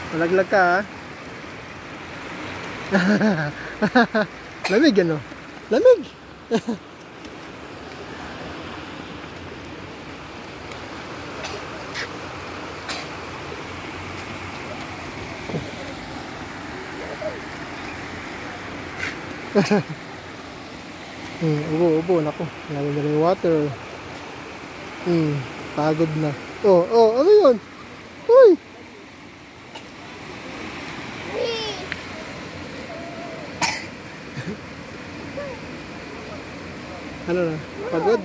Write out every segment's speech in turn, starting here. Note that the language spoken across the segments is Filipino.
Malaglag ka, ha? Lamig, ano? Lamig! Ubo, naku. Lalo na yung water. Pagod na. Ano yun? Uy! Ano na? Pagod?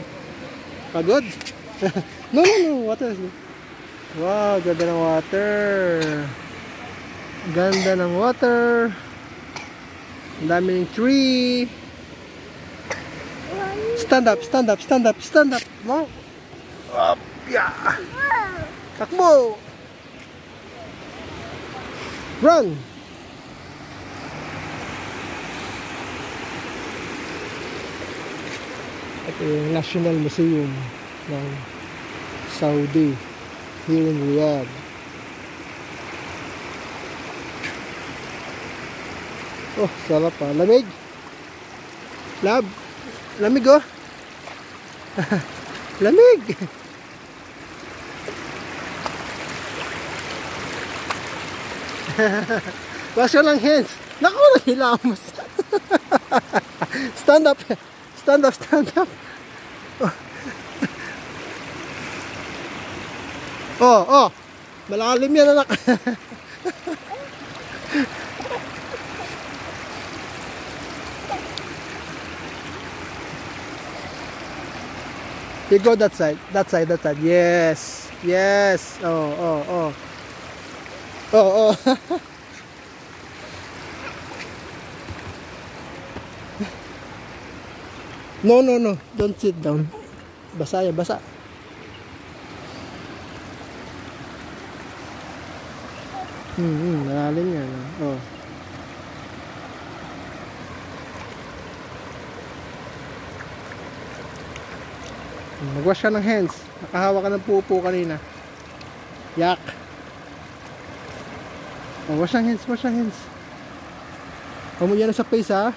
Pagod? No, water. Wow, ganda ng water. Ganda ng water. Ang daming tree. Stand up. Wow. Up, yeah. Takbo. Run. Ito yung National Museum ng Saudi here in Riyadh. Oh, sarap pa. Lamig. Lamig, oh. Lamig. Wash your lang hands. Naku, nahilamos. Stand up. Oh. Malalim yan, anak. You go that side. Yes. Oh. No. Don't sit down. Basa. Malalim yan. Oh. Mag-wash ka ng hands. Nakahawa ka ng pupo kanina. Yak. Oh, wash ang hands. Huwag mo yan sa face, ha.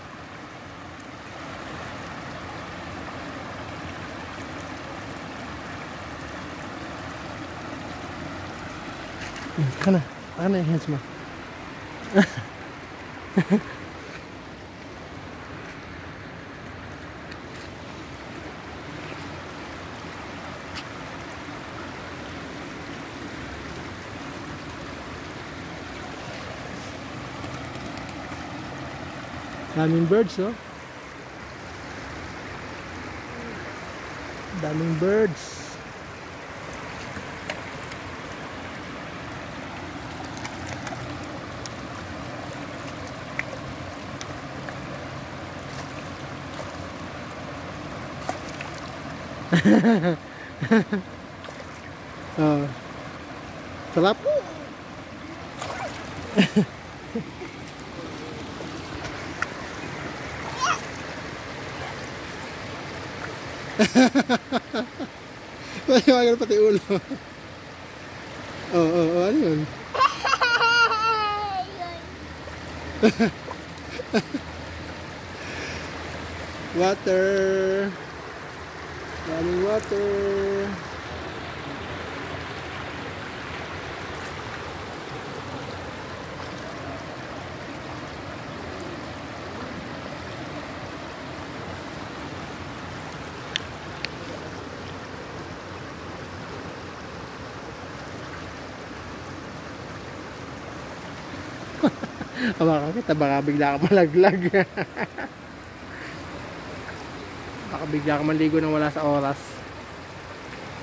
Kana yung hands mo. Daming birds, oh. Daming birds. Oh. Sarap. Mahiwagan pati ulo. Ano yun? Water. Daming water. Baka kita, baka bigla ka malaglag. Baka bigla ka maligo nang wala sa oras.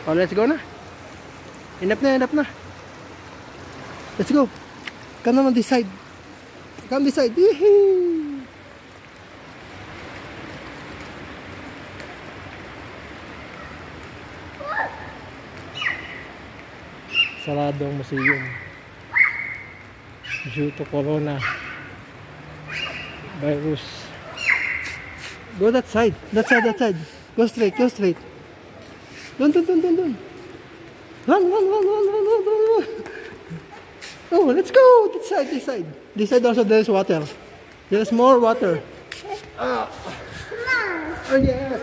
Oh, let's go na. Enough na. Let's go. Come naman this side. Come this side. Yee-hee. Sarado ang museum due to corona virus. Go that side. Go straight. Run. Oh, let's go! This side, this side. This side also there's water. There's more water. Ah. Oh, yes.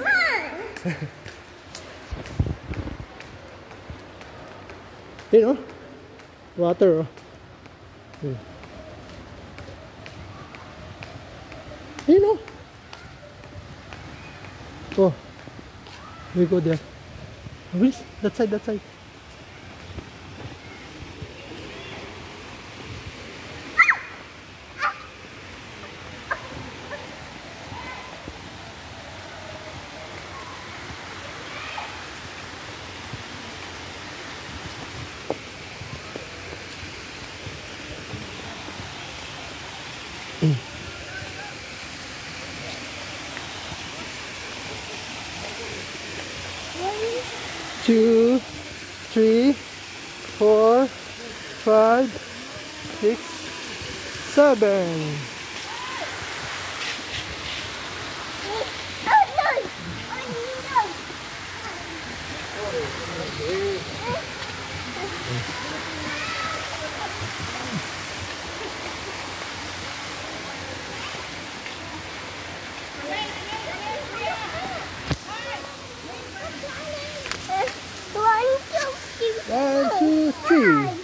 You know? Water. You know? Oh. We go there. Which? That side, that side. Two, three, 4, 5, 6, 7. One, two, three.